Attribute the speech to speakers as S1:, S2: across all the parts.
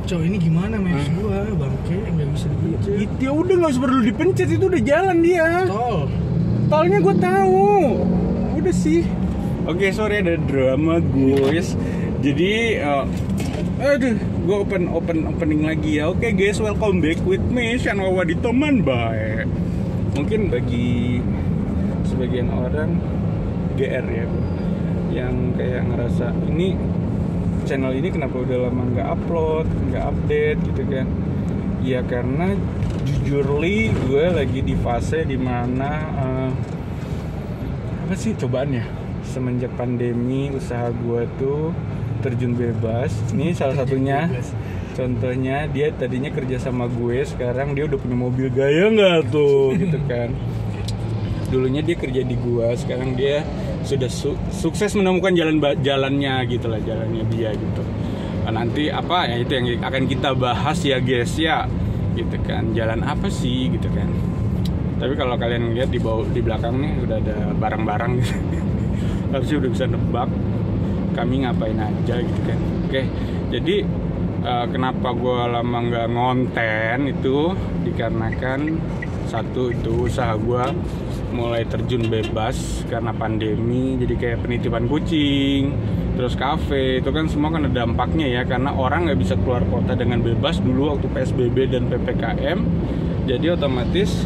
S1: Cok, ini gimana maps gua, bangke, nggak bisa dipencet.
S2: Itu ya udah nggak usah perlu dipencet, itu udah jalan dia.
S1: Tolnya
S2: gue tahu. Udah sih. Oke, sorry ada drama guys. Jadi gue opening lagi ya. Oke guys, welcome back with me Shanawa di teman baik. Mungkin bagi sebagian orang GR ya, yang kayak ngerasa ini channel ini kenapa udah lama nggak upload, nggak update gitu kan. Ya karena jujurly gue lagi di fase dimana apa sih cobaannya, semenjak pandemi usaha gue tuh terjun bebas. Ini salah satunya contohnya, dia tadinya kerja sama gue, sekarang dia udah punya mobil gaya nggak tuh gitu kan. Dulunya dia kerja di gue, sekarang dia sudah sukses menemukan jalannya gitu lah, jalannya dia gitu. Nah, nanti apa ya itu yang akan kita bahas ya guys ya gitu kan, jalan apa sih gitu kan. Tapi kalau kalian lihat di belakang nih udah ada barang-barang gitu. Harusnya udah bisa nebak kami ngapain aja gitu kan. Oke, jadi kenapa gue lama nggak ngonten itu dikarenakan satu itu usaha gue mulai terjun bebas karena pandemi. Jadi kayak penitipan kucing, terus kafe, itu kan semua kan ada dampaknya ya, karena orang nggak bisa keluar kota dengan bebas dulu waktu PSBB dan PPKM. Jadi otomatis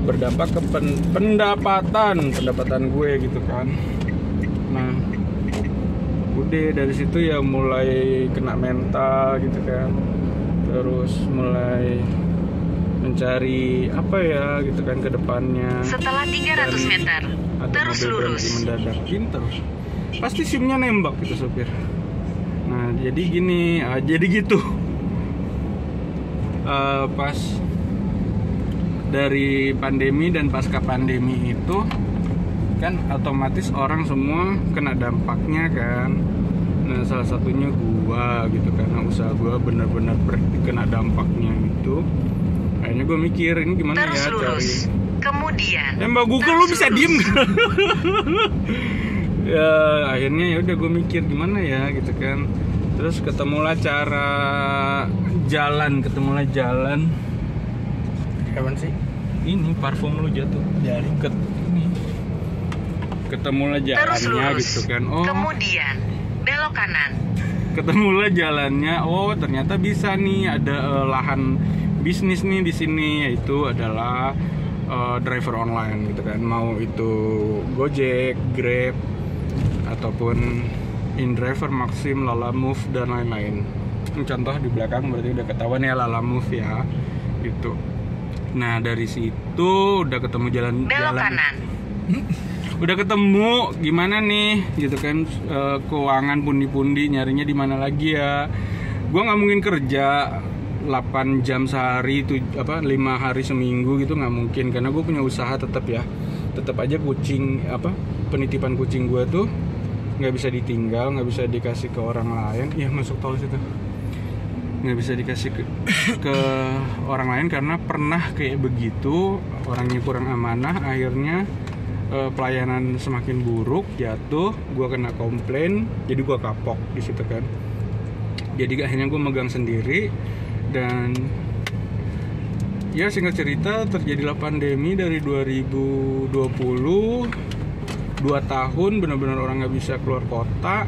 S2: berdampak ke pendapatan gue gitu kan. Nah udah dari situ ya mulai kena mental gitu kan, terus mulai mencari apa ya gitu kan ke depannya.
S3: Setelah 300 meter terus lurus.
S2: Mendadak pinter, pasti simnya nembak gitu sopir. Nah jadi gini, jadi gitu. Pas dari pandemi dan pasca pandemi itu kan otomatis orang semua kena dampaknya kan. Nah salah satunya gua gitu, karena usaha gua benar-benar kena dampaknya itu. Akhirnya gue mikir ini gimana
S3: terus
S2: ya
S3: lurus.
S2: cari.
S3: Kemudian
S2: Mbak Google lu bisa diem gak? Ya akhirnya ya udah gue mikir gimana ya gitu kan. Terus ketemulah jalan.
S1: Kapan sih?
S2: Ini parfum lu jatuh.
S1: Dari
S2: Ketemulah
S3: terus
S2: jalannya
S3: lurus.
S2: gitu kan. Oh.
S3: Kemudian belok kanan.
S2: Ketemulah jalannya. Oh ternyata bisa nih ada lahan bisnis nih di sini, yaitu adalah driver online gitu kan. Mau itu Gojek, Grab, ataupun InDriver, Maxim, Lalamove dan lain-lain. Contoh di belakang berarti udah ketahuan ya Lalamove ya gitu. Nah dari situ udah ketemu jalan
S3: kanan.
S2: Udah ketemu gimana nih gitu kan, keuangan pundi-pundi nyarinya di mana lagi ya. Gua nggak mungkin kerja 8 jam sehari itu 5 hari seminggu gitu, nggak mungkin, karena gue punya usaha tetap aja kucing penitipan kucing gue tuh nggak bisa ditinggal, nggak bisa dikasih ke orang lain. Ya masuk tol situ, nggak bisa dikasih ke orang lain karena pernah kayak begitu, orangnya kurang amanah, akhirnya pelayanan semakin buruk, jatuh, gue kena komplain, jadi gue kapok di situ kan. Jadi akhirnya gue megang sendiri. Dan ya singkat cerita terjadilah pandemi dari 2020, 2 tahun benar-benar orang nggak bisa keluar kota,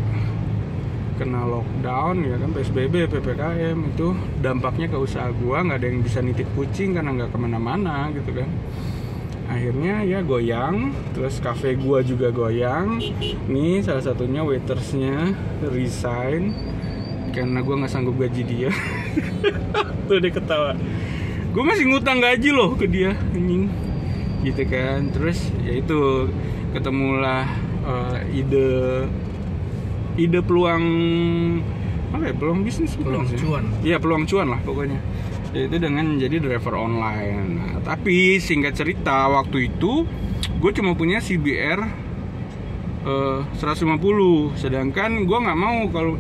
S2: kena lockdown ya kan, PSBB, PPKM, itu dampaknya ke usaha gua, nggak ada yang bisa nitip kucing karena nggak kemana-mana gitu kan. Akhirnya ya goyang, terus kafe gua juga goyang. Nih salah satunya waitersnya resign karena gue nggak sanggup gaji dia. Tuh dia ketawa. Gue masih ngutang gaji loh ke dia, anjing. Gitu kan. Terus ya itu ketemulah ide peluang apa ya? Peluang bisnis,
S1: peluang cuan.
S2: Iya, peluang cuan lah pokoknya. Yaitu dengan jadi driver online. Nah, tapi singkat cerita waktu itu gue cuma punya CBR 150, sedangkan gue nggak mau kalau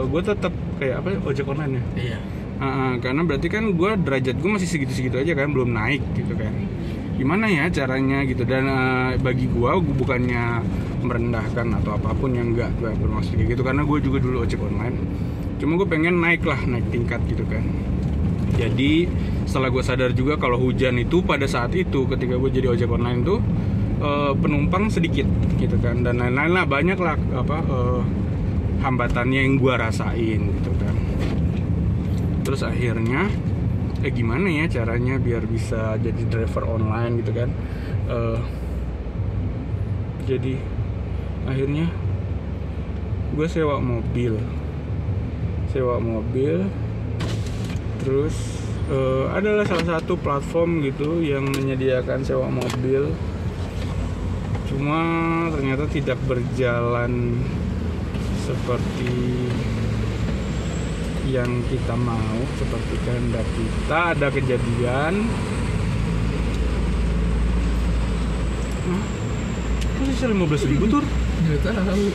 S2: gue tetap kayak ojek online ya.
S1: Iya.
S2: Karena berarti kan gue derajat gue masih segitu-segitu aja kan, belum naik gitu kan. Gimana ya caranya gitu. Dan bagi gue bukannya merendahkan atau apapun yang enggak bermaksud kayak gitu, karena gue juga dulu ojek online. Cuma gue pengen naik tingkat gitu kan. Jadi setelah gue sadar juga kalau hujan itu pada saat itu ketika gue jadi ojek online tuh penumpang sedikit gitu kan, dan lain-lain lah, banyak lah hambatannya yang gue rasain gitu kan. Terus akhirnya gimana ya caranya biar bisa jadi driver online gitu kan. Jadi akhirnya gue sewa mobil, terus adalah salah satu platform gitu yang menyediakan sewa mobil. Cuma ternyata tidak berjalan seperti yang kita mau, seperti kehendak kita. Ada kejadian. Kok sisa 15.000 tur?
S1: Nggak tahu.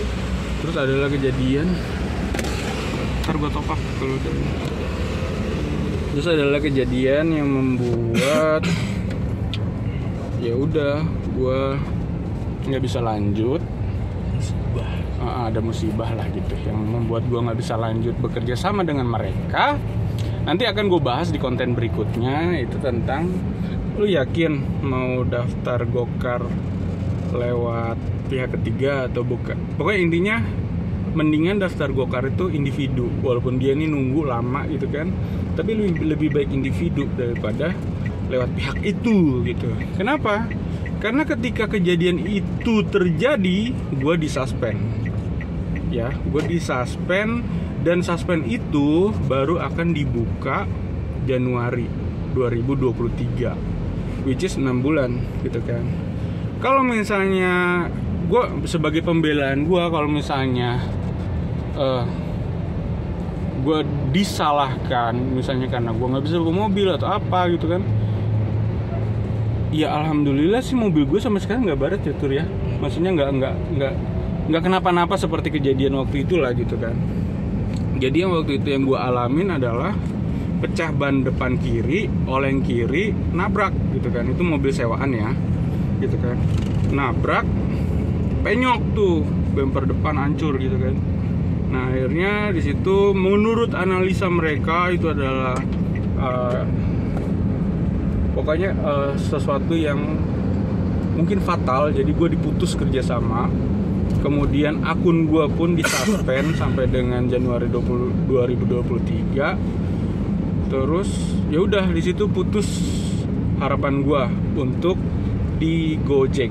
S2: Terus adalah kejadian. Ntar gue top up kalau udah. Terus adalah kejadian yang membuat ya udah gue nggak bisa lanjut. Ada musibah lah gitu yang membuat gue nggak bisa lanjut bekerja sama dengan mereka. Nanti akan gue bahas di konten berikutnya, itu tentang lu yakin mau daftar Gokar lewat pihak ketiga atau bukan. Pokoknya intinya mendingan daftar Gokar itu individu, walaupun dia ini nunggu lama gitu kan, tapi lebih baik individu daripada lewat pihak itu gitu. Kenapa? Karena ketika kejadian itu terjadi, gue disuspend. Ya, gue disuspend, dan suspend itu baru akan dibuka Januari 2023, which is 6 bulan gitu kan. Kalau misalnya gue sebagai pembelaan gue, kalau misalnya gue disalahkan misalnya karena gue nggak bisa bawa mobil atau apa gitu kan, ya alhamdulillah sih mobil gue sampai sekarang nggak baret ya Tur ya. Maksudnya nggak kenapa-napa seperti kejadian waktu itulah gitu kan. Jadi yang waktu itu yang gue alamin adalah pecah ban depan kiri, oleng kiri, nabrak gitu kan. Itu mobil sewaan ya gitu kan. Nabrak, penyok tuh, bumper depan hancur gitu kan. Nah akhirnya di situ menurut analisa mereka itu adalah pokoknya sesuatu yang mungkin fatal. Jadi gue diputus kerjasama. Kemudian akun gue pun disuspend sampai dengan Januari 2023. Terus ya udah di situ putus harapan gue untuk di Gojek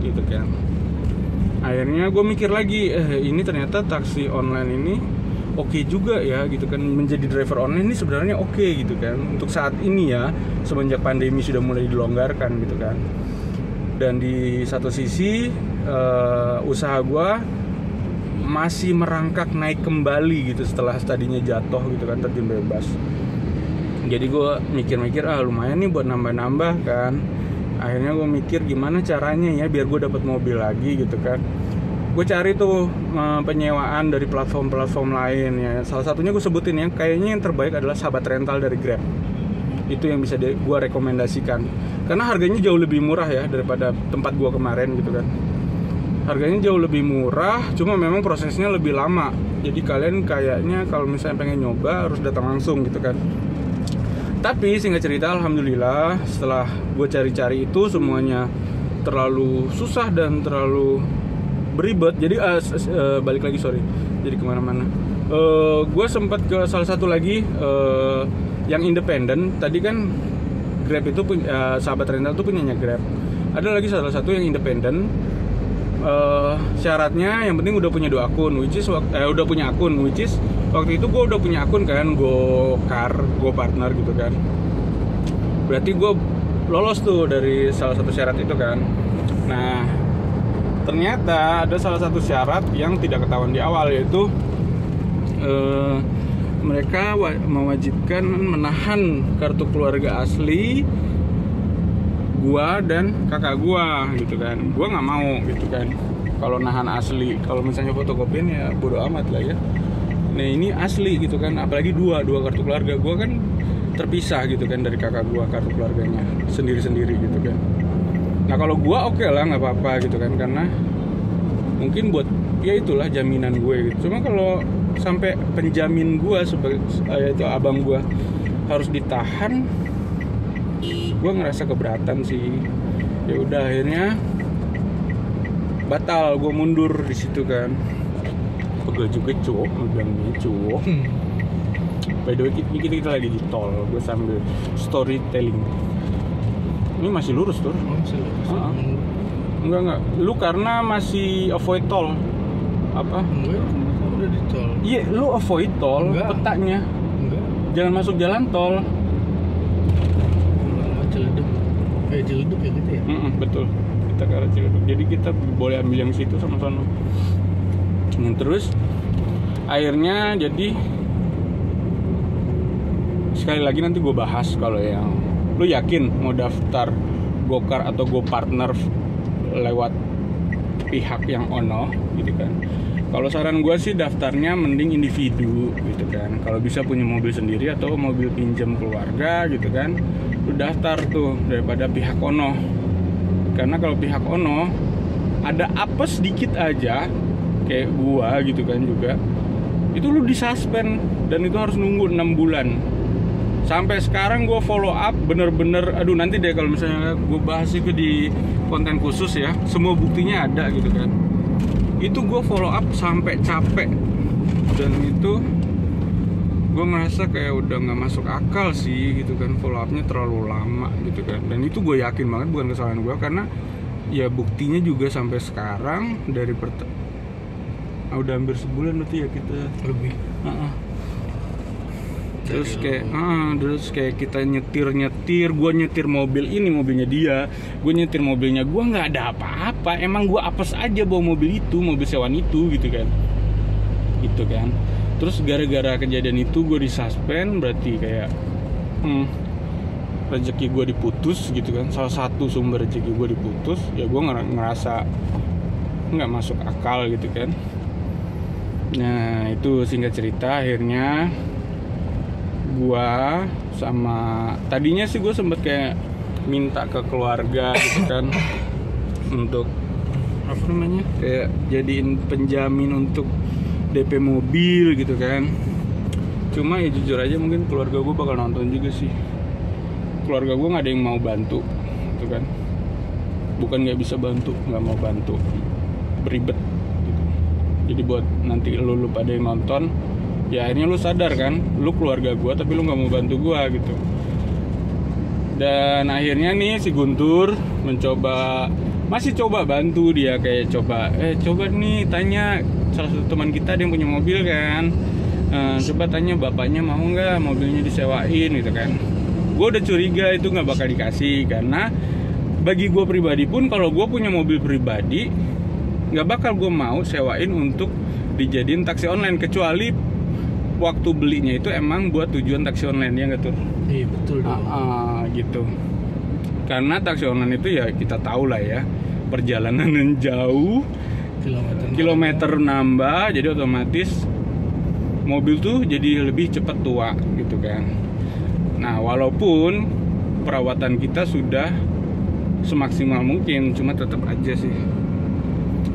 S2: gitu kan. Akhirnya gue mikir lagi, ini ternyata taksi online ini oke juga ya gitu kan. Menjadi driver online ini sebenarnya oke gitu kan untuk saat ini ya, semenjak pandemi sudah mulai dilonggarkan gitu kan. Dan di satu sisi usaha gue masih merangkak naik kembali gitu setelah tadinya jatuh gitu kan, terjun bebas. Jadi gue mikir-mikir lumayan nih buat nambah-nambah kan. Akhirnya gue mikir gimana caranya ya biar gue dapat mobil lagi gitu kan. Gue cari tuh penyewaan dari platform-platform lain ya. Salah satunya gue sebutin ya, kayaknya yang terbaik adalah Sahabat Rental dari Grab. Itu yang bisa gue rekomendasikan karena harganya jauh lebih murah ya daripada tempat gue kemarin gitu kan. Harganya jauh lebih murah, cuma memang prosesnya lebih lama. Jadi kalian kayaknya kalau misalnya pengen nyoba harus datang langsung gitu kan. Tapi singkat cerita, alhamdulillah setelah gue cari-cari itu semuanya terlalu susah dan terlalu beribet. Jadi balik lagi jadi kemana-mana. Gue sempat ke salah satu lagi yang independen. Tadi kan Grab itu punya, Sahabat Rental itu punyanya Grab. Ada lagi salah satu yang independen. Syaratnya yang penting udah punya 2 akun, which is udah punya akun, which is waktu itu gue udah punya akun kan, Gokar, GoPartner gitu kan. Berarti gue lolos tuh dari salah satu syarat itu kan. Nah ternyata ada salah satu syarat yang tidak ketahuan di awal, yaitu mereka mewajibkan menahan kartu keluarga asli gua dan kakak gua gitu kan. Gua nggak mau gitu kan kalau nahan asli. Kalau misalnya fotokopian ya bodo amat lah ya. Nah ini asli gitu kan, apalagi dua kartu keluarga. Gua kan terpisah gitu kan dari kakak gua, kartu keluarganya sendiri-sendiri gitu kan. Nah kalau gua oke lah, nggak apa-apa gitu kan, karena mungkin buat ya itulah jaminan gue gitu. Cuma kalau sampai penjamin gue sebagai itu abang gue harus ditahan. Gue ngerasa keberatan sih. Ya udah akhirnya batal, gue mundur di situ kan. Pegel juga cowok, bilang nih cowok. By the way kita lagi di tol, gue sambil storytelling. Ini masih lurus tuh?
S1: Oh, masih lurus.
S2: Enggak. Lu karena masih avoid tol. Apa?
S1: Enggak, udah di tol.
S2: Iya, lu avoid tol.
S1: Enggak.
S2: Petanya.
S1: Enggak.
S2: Jangan masuk jalan tol.
S1: Ciledug. Ciledug ya gitu ya?
S2: Betul. Kita ke arah Ciledug. Jadi kita boleh ambil yang situ sama sono. Nah, terus akhirnya jadi sekali lagi nanti gue bahas kalau yang lu yakin mau daftar Gokar atau GoPartner lewat pihak yang ono gitu kan. Kalau saran gue sih daftarnya mending individu gitu kan. Kalau bisa punya mobil sendiri atau mobil pinjam keluarga gitu kan, lu daftar tuh daripada pihak ono. Karena kalau pihak ono ada apes sedikit aja kayak gua gitu kan juga, itu lu disuspend dan itu harus nunggu 6 bulan. Sampai sekarang gue follow up bener-bener, aduh nanti deh kalau misalnya gue bahas itu di konten khusus ya, semua buktinya ada gitu kan. Itu gue follow up sampai capek, dan itu gue merasa kayak udah nggak masuk akal sih gitu kan, follow upnya terlalu lama gitu kan. Dan itu gue yakin banget bukan kesalahan gue, karena ya buktinya juga sampai sekarang dari udah hampir sebulan berarti ya kita
S1: Lebih.
S2: Terus kayak kita nyetir, gue nyetir mobil ini, mobilnya dia, gue nyetir mobilnya gue, nggak ada apa-apa. Emang gue apes aja bawa mobil itu, mobil sewaan itu gitu kan. Terus gara-gara kejadian itu gue disuspend, berarti kayak rezeki gue diputus gitu kan. Salah satu sumber rezeki gue diputus, ya gue ngerasa nggak masuk akal gitu kan. Nah itu singkat cerita akhirnya gua sama tadinya sih gue sempet kayak minta ke keluarga gitu kan untuk apa namanya, kayak jadiin penjamin untuk DP mobil gitu kan. Cuma ya jujur aja mungkin keluarga gue bakal nonton juga sih. Keluarga gue nggak ada yang mau bantu gitu kan, bukan nggak bisa bantu, nggak mau bantu, beribet gitu. Jadi buat nanti lu pada yang nonton, ya akhirnya lu sadar kan, lu keluarga gue tapi lu nggak mau bantu gue gitu. Dan akhirnya nih si Guntur masih coba bantu dia, kayak coba nih tanya salah satu teman kita yang punya mobil kan, coba tanya bapaknya mau nggak mobilnya disewain gitu kan. Gue udah curiga itu nggak bakal dikasih, karena bagi gue pribadi pun kalau gue punya mobil pribadi nggak bakal gue mau sewain untuk dijadiin taksi online, kecuali waktu belinya itu emang buat tujuan taksi online, ya nggak tuh?
S1: Iya betul dong.
S2: Gitu. Karena taksi online itu ya kita tahu lah ya, perjalanan yang jauh, kilometer nambah, jadi otomatis mobil tuh jadi lebih cepat tua gitu kan. Nah walaupun perawatan kita sudah semaksimal mungkin, cuma tetap aja sih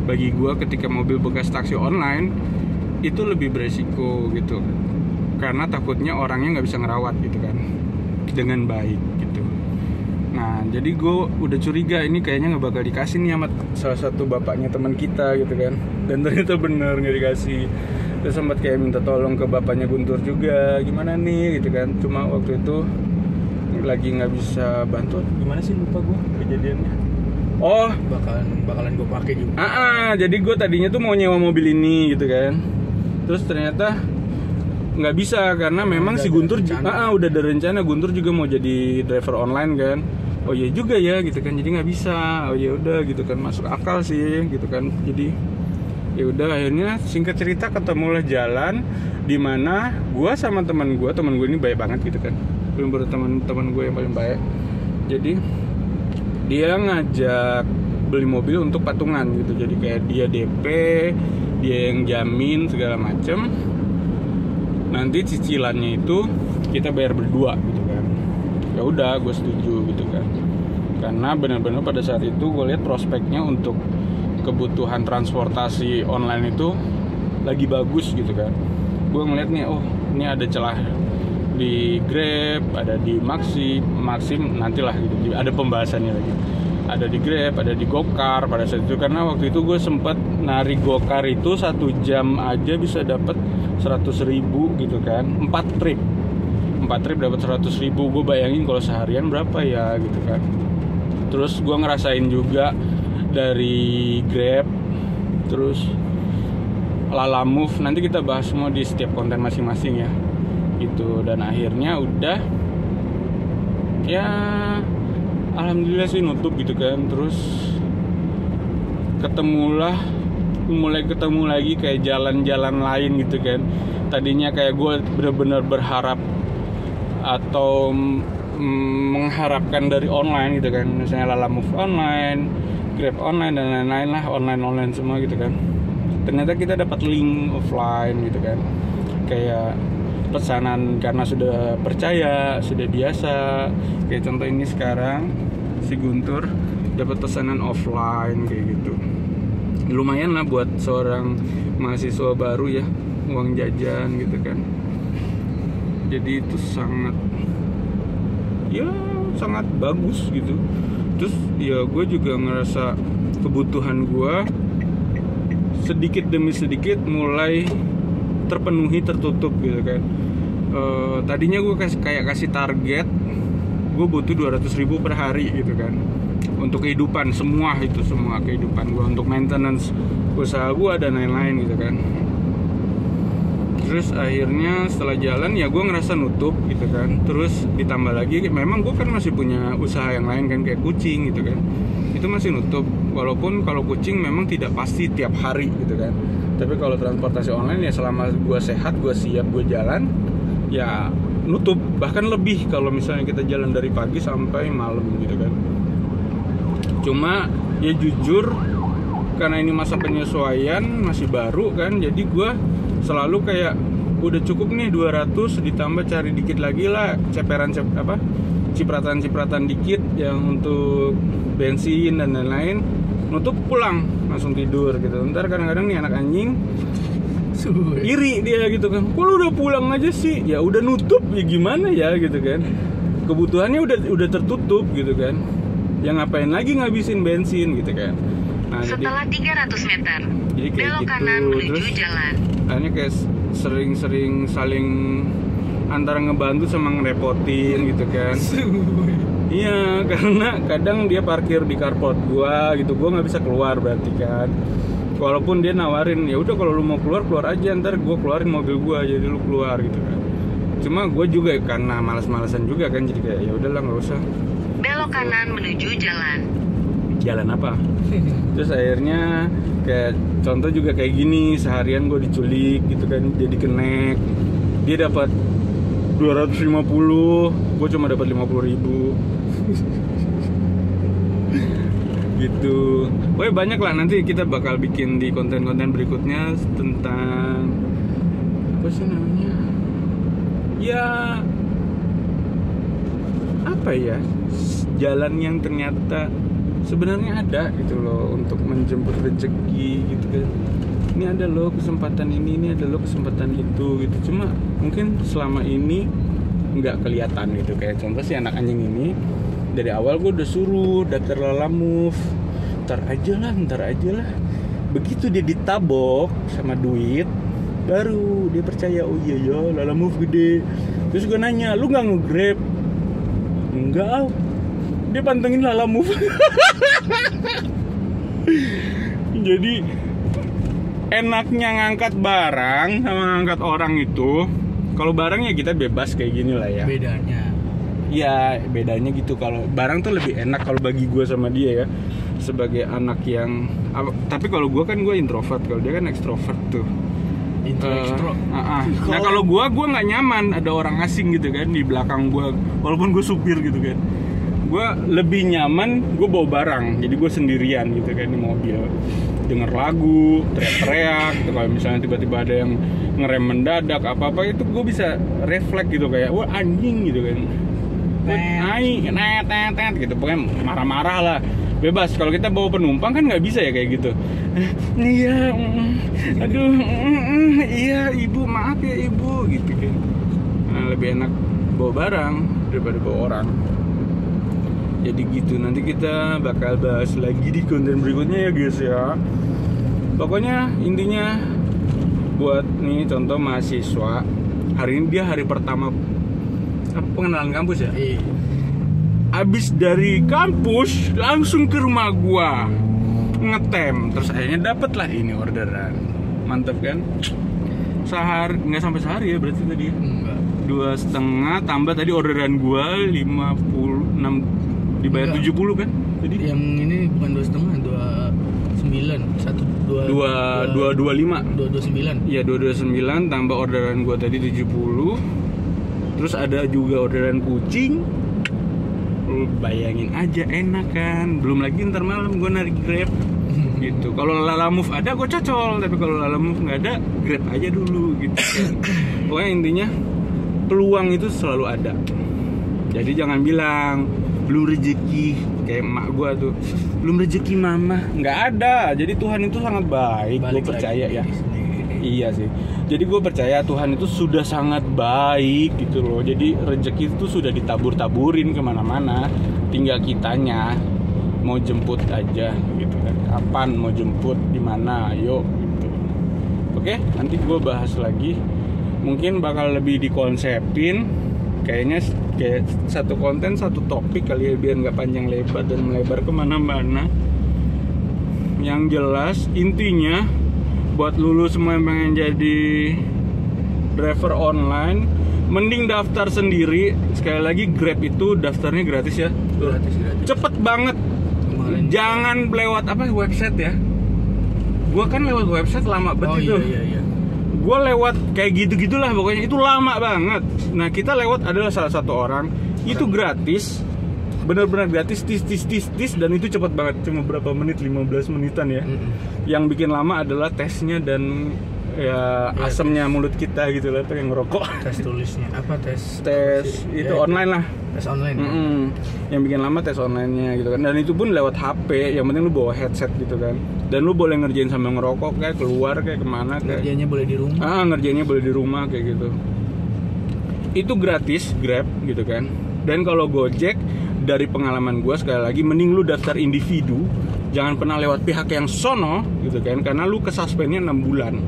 S2: bagi gua ketika mobil bekas taksi online itu lebih beresiko gitu, karena takutnya orangnya nggak bisa ngerawat gitu kan dengan baik gitu. Nah jadi gue udah curiga ini kayaknya nggak bakal dikasih nih sama salah satu bapaknya teman kita gitu kan, dan ternyata bener nggak dikasih. Terus sempat kayak minta tolong ke bapaknya Guntur juga, gimana nih gitu kan, cuma waktu itu lagi nggak bisa bantu. Gimana sih, lupa gue kejadiannya. Oh
S1: bakalan gue pakai juga.
S2: Jadi gue tadinya tuh mau nyewa mobil ini gitu kan, terus ternyata nggak bisa karena memang si Guntur udah ada rencana, Guntur juga mau jadi driver online kan. Oh iya juga ya gitu kan, jadi nggak bisa. Oh ya udah gitu kan, masuk akal sih gitu kan. Jadi ya udah akhirnya singkat cerita ketemulah jalan di mana gue sama teman gue ini baik banget gitu kan, belum baru teman gue yang paling baik. Jadi dia ngajak beli mobil untuk patungan gitu, jadi kayak dia DP, dia yang jamin segala macem, nanti cicilannya itu kita bayar berdua gitu kan. Ya udah gue setuju gitu kan, karena benar-benar pada saat itu gue lihat prospeknya untuk kebutuhan transportasi online itu lagi bagus gitu kan. gue ngeliat nih, oh ini ada celah di Grab, ada di Maxim nantilah gitu, ada pembahasannya lagi. Ada di Grab, ada di Gokar pada saat itu, karena waktu itu gue sempat nari Gokar itu 1 jam aja bisa dapat 100.000 gitu kan, 4 trip dapat 100.000. Gue bayangin kalau seharian berapa ya gitu kan. Terus gue ngerasain juga dari Grab, terus Lalamove, nanti kita bahas semua di setiap konten masing-masing ya gitu. Dan akhirnya udah ya alhamdulillah sih nutup gitu kan. Terus mulai ketemu lagi kayak jalan-jalan lain gitu kan. Tadinya kayak gue benar-benar berharap atau mengharapkan dari online gitu kan, misalnya Lalamove online, Grab online dan lain-lain lah, online semua gitu kan. Ternyata kita dapat link offline gitu kan, kayak pesanan karena sudah percaya, sudah biasa. Kayak contoh ini sekarang si Guntur dapat pesanan offline kayak gitu. Lumayan lah buat seorang mahasiswa baru ya, uang jajan gitu kan. Jadi itu sangat bagus gitu. Terus ya gue juga ngerasa kebutuhan gue sedikit demi sedikit mulai terpenuhi, tertutup gitu kan. Tadinya gue kasih target gue butuh 200.000 per hari gitu kan, untuk kehidupan semua kehidupan gue, untuk maintenance usaha gue dan lain-lain gitu kan. Terus akhirnya setelah jalan ya gue ngerasa nutup gitu kan. Terus ditambah lagi memang gue kan masih punya usaha yang lain kan, kayak kucing gitu kan, itu masih nutup. Walaupun kalau kucing memang tidak pasti tiap hari gitu kan, tapi kalau transportasi online ya selama gue sehat, gue siap, gue jalan ya nutup. Bahkan lebih kalau misalnya kita jalan dari pagi sampai malam gitu kan. Cuma ya jujur karena ini masa penyesuaian, masih baru kan, jadi gue selalu kayak udah cukup nih 200, ditambah cari dikit lagi lah cipratan dikit yang untuk bensin dan lain-lain, nutup pulang langsung tidur gitu. Ntar kadang-kadang nih anak anjing iri dia gitu kan, kok lu udah pulang aja sih, ya udah nutup ya gimana ya gitu kan, kebutuhannya udah tertutup gitu kan, yang ngapain lagi ngabisin bensin gitu kan. Nah,
S3: setelah 300 meter
S2: jadi kayak
S3: belok
S2: gitu.
S3: kanan menuju
S2: Terus
S3: jalan.
S2: akhirnya kayak sering saling antara ngebantu sama ngerepotin gitu kan. Iya, karena kadang dia parkir di carport gua gitu, gua nggak bisa keluar berarti kan. Walaupun dia nawarin, ya udah kalau lu mau keluar aja, ntar gua keluarin mobil gua, jadi lu keluar gitu kan. Cuma gua juga karena malas-malasan juga kan, jadi kayak ya udahlah nggak usah.
S3: Belok kanan menuju jalan.
S2: Jalan apa? Terus akhirnya kayak contoh juga kayak gini, seharian gue diculik gitu kan, jadi kenek. Dia dapat 250, gue cuma dapat 50.000. Gitu. Pokoknya banyak lah, nanti kita bakal bikin di konten-konten berikutnya tentang apa sih namanya? Ya apa ya? Jalan yang ternyata sebenarnya ada gitu loh untuk menjemput rezeki gitu kan. Ini ada loh kesempatan ini ada loh kesempatan itu gitu. Cuma mungkin selama ini nggak kelihatan gitu. Kayak contoh si anak anjing ini, dari awal gue udah suruh daftar Lalamove, ntar aja lah. Begitu dia ditabok sama duit, baru dia percaya, oh iya ya Lalamove gede. Terus gue nanya, lu nggak nge-Grab? Enggak, dia pantengin Lalamove. Jadi enaknya ngangkat barang sama ngangkat orang itu, kalau barangnya kita bebas kayak gini lah ya.
S1: Bedanya.
S2: Ya bedanya gitu, kalau barang tuh lebih enak kalau bagi gue sama dia ya, sebagai anak yang tapi kalau gue kan gue introvert, kalau dia kan ekstrovert tuh. Nah kalau gue nggak nyaman ada orang asing gitu kan di belakang gue, walaupun gue supir gitu kan. Gue lebih nyaman gue bawa barang, jadi gue sendirian gitu kan di mobil, denger lagu, teriak-teriak gitu. Kalau misalnya tiba-tiba ada yang ngerem mendadak apa-apa, itu gue bisa refleks gitu, kayak wah anjing gitu kan, net gitu, pokoknya marah-marah lah. bebas. Kalau kita bawa penumpang kan nggak bisa ya kayak gitu. Iya, aduh, iya ibu, maaf ya ibu, gitu kan. Nah, lebih enak bawa barang daripada bawa orang. Jadi gitu, nanti kita bakal bahas lagi di konten berikutnya ya guys ya. Pokoknya intinya buat nih contoh mahasiswa, hari ini dia hari pertama pengenalan kampus ya.
S1: Iya.
S2: Abis dari kampus langsung ke rumah gua ngetem, terus akhirnya dapet lah ini orderan. Mantap kan? Sehari, nggak sampai sehari ya berarti tadi ya?
S1: Enggak.
S2: 2,5 tambah tadi orderan gua 56, dibayar
S1: Enggak.
S2: 70 kan? Jadi
S1: Yang ini bukan 2,5, 29,
S2: 225.
S1: 229.
S2: Iya 229 tambah orderan gua tadi 70. Terus ada juga orderan kucing. Lu bayangin aja, enak kan? Belum lagi ntar malam gua narik Grab gitu. Kalau Lalamove ada gua cocol, tapi kalau Lalamove nggak ada, Grab aja dulu gitu kan. Pokoknya intinya peluang itu selalu ada. Jadi jangan bilang belum rezeki kayak emak gua tuh, belum rezeki mama, nggak ada. Jadi Tuhan itu sangat baik, gue percaya ya. Iya sih. Jadi gue percaya Tuhan itu sudah sangat baik gitu loh. Jadi rezeki itu sudah ditabur-taburin kemana-mana. Tinggal kitanya mau jemput aja gitu kan. Kapan mau jemput, di mana, ayo gitu. Oke, nanti gue bahas lagi. Mungkin bakal lebih dikonsepin. Kayaknya kayak satu konten satu topik kali ya, biar nggak panjang lebar dan melebar kemana-mana. Yang jelas intinya buat lulu semua yang pengen jadi driver online, mending daftar sendiri. Sekali lagi Grab itu daftarnya gratis ya.
S1: Gratis.
S2: Cepet banget.
S1: Kemarin.
S2: Jangan lewat website ya. Gua kan lewat website lama banget itu.
S1: Iya.
S2: Gue lewat kayak gitu-gitulah pokoknya, itu lama banget. Nah kita lewat adalah salah satu orang, itu gratis, benar-benar gratis, tis, dan itu cepat banget, cuma berapa menit, 15 menitan ya. Yang bikin lama adalah tesnya dan ya asemnya mulut kita gitu lah, yang ngerokok.
S1: Tes tulisnya apa tes
S2: Itu online lah.
S1: Tes online.
S2: Yang bikin lama tes online-nya gitu kan, dan itu pun lewat HP. Yang penting lu bawa headset gitu kan, dan lu boleh ngerjain sambil ngerokok, kayak keluar kayak kemana kayak.
S1: Ngerjainnya boleh di rumah.
S2: Ngerjainnya boleh di rumah kayak gitu. Itu gratis Grab gitu kan. Dan kalau Gojek, dari pengalaman gue sekali lagi, mending lu daftar individu, jangan pernah lewat pihak yang sono gitu kan, karena lu kesuspendnya 6 bulan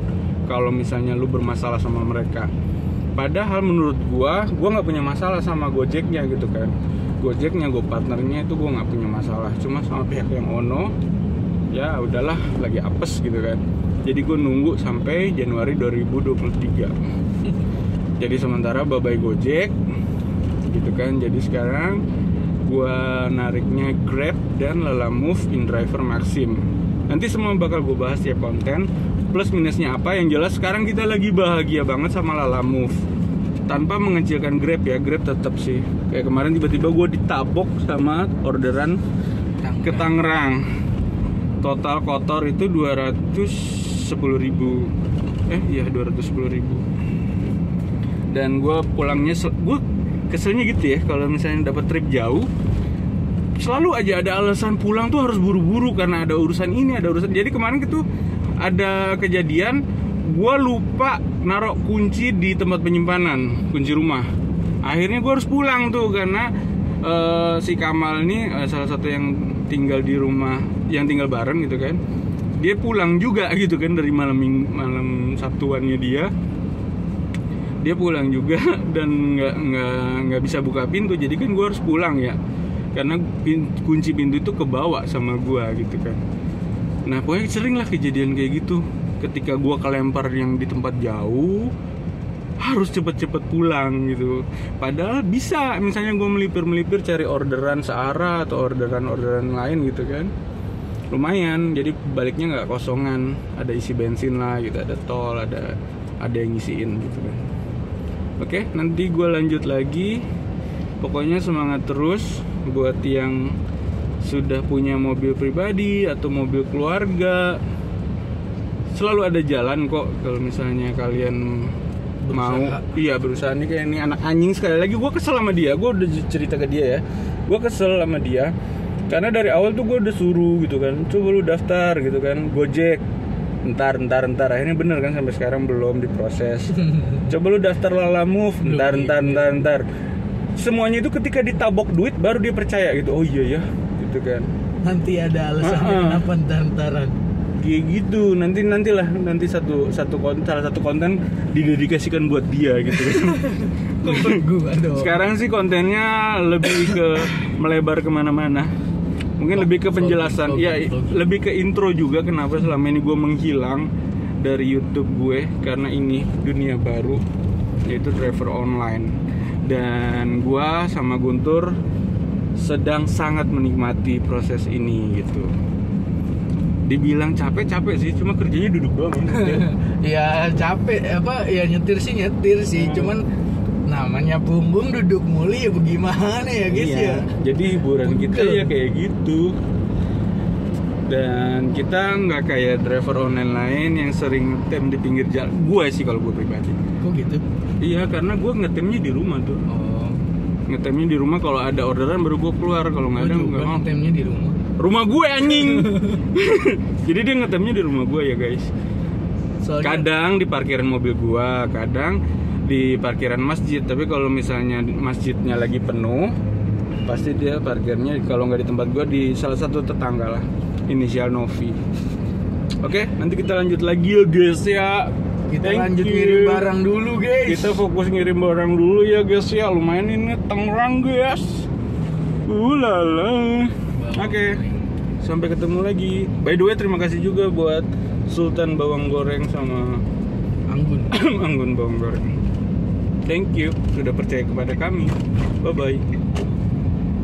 S2: kalau misalnya lu bermasalah sama mereka. Padahal menurut gua nggak punya masalah sama Gojeknya gitu kan. Gojeknya, gue partnernya itu gua nggak punya masalah. Cuma sama pihak yang ono, ya udahlah, lagi apes gitu kan. Jadi gue nunggu sampai Januari 2023. Jadi sementara bye-bye Gojek gitu kan. Jadi sekarang gua nariknya Grab dan Lalamove InDriver Maxim. Nanti semua bakal gue bahas tiap konten, plus minusnya apa. Yang jelas sekarang kita lagi bahagia banget sama Lalamove, tanpa mengecilkan Grab ya. Grab tetap sih, kayak kemarin tiba-tiba gue ditabok sama orderan ke Tangerang. Total kotor itu 210.000. 210.000. Dan gue pulangnya, gue keselnya gitu ya, kalau misalnya dapat trip jauh, selalu aja ada alasan pulang tuh harus buru-buru karena ada urusan ini, ada urusan. Jadi kemarin itu ada kejadian, gue lupa naruh kunci di tempat penyimpanan, kunci rumah. Akhirnya gue harus pulang tuh karena si Kamal ini salah satu yang tinggal di rumah, yang tinggal bareng gitu kan. Dia pulang juga gitu kan dari malam Sabtuannya dia pulang juga dan nggak bisa buka pintu. Jadi kan gue harus pulang ya, karena kunci pintu itu kebawa sama gua gitu kan. Nah pokoknya sering lah kejadian kayak gitu. Ketika gua kelempar yang di tempat jauh, harus cepet-cepet pulang gitu. Padahal bisa, misalnya gua melipir cari orderan searah atau orderan lain gitu kan, lumayan. Jadi baliknya nggak kosongan, ada isi bensin lah gitu, ada tol, ada yang ngisiin gitu kan. Oke, nanti gua lanjut lagi. Pokoknya semangat terus buat yang sudah punya mobil pribadi atau mobil keluarga. Selalu ada jalan kok kalau misalnya kalian berusaha. Mau berusaha. Nih kayak ini anak anjing, sekali lagi gue kesel sama dia. Gue udah cerita ke dia ya, gue kesel sama dia. Karena dari awal tuh gue udah suruh gitu kan, coba lu daftar gitu kan, Gojek. Ntar akhirnya bener kan sampai sekarang belum diproses. Coba lu daftar Lalamove, ntar. Semuanya itu ketika ditabok duit baru dia percaya gitu. Oh iya ya, gitu kan.
S1: Nanti ada alasannya kenapa ntar-ntaran.
S2: Kayak gitu, nanti salah satu konten didedikasikan buat dia gitu kan.
S1: Gua dong.
S2: Sekarang sih kontennya lebih ke melebar kemana-mana. Mungkin lebih ke penjelasan, lebih ke intro juga kenapa selama ini gue menghilang dari YouTube gue, karena ini dunia baru yaitu driver online. Dan gue sama Guntur sedang sangat menikmati proses ini gitu. Dibilang capek sih, cuma kerjanya duduk doang.
S1: Ya capek ya nyetir sih, cuman namanya bumbung duduk muli ya bagaimana ya guys ya.
S2: Jadi hiburan kita ya kayak gitu. Dan kita nggak kayak driver online lain yang sering ngetem di pinggir jalan. Gue sih kalau gue pribadi.
S1: Kok gitu?
S2: Iya, karena gue ngetemnya di rumah tuh.
S1: Oh.
S2: Ngetemnya di rumah, kalau ada orderan baru gue keluar, kalau nggak ada nggak mau.
S1: Ngetemnya di rumah.
S2: Rumah gue anjing. Jadi dia ngetemnya di rumah gue ya guys. Soalnya... kadang di parkiran mobil gue, kadang di parkiran masjid. Tapi kalau misalnya masjidnya lagi penuh, pasti dia parkirnya kalau nggak di tempat gue, di salah satu tetangga lah, inisial Novi. Oke, nanti kita lanjut lagi ya guys ya.
S1: Kita lanjut ngirim barang dulu guys.
S2: Kita fokus ngirim barang dulu ya guys ya. Lumayan ini Tangerang guys. Ulala. Oke, sampai ketemu lagi. By the way, terima kasih juga buat Sultan Bawang Goreng sama Anggun Bawang Goreng. Thank you sudah percaya kepada kami. Bye bye.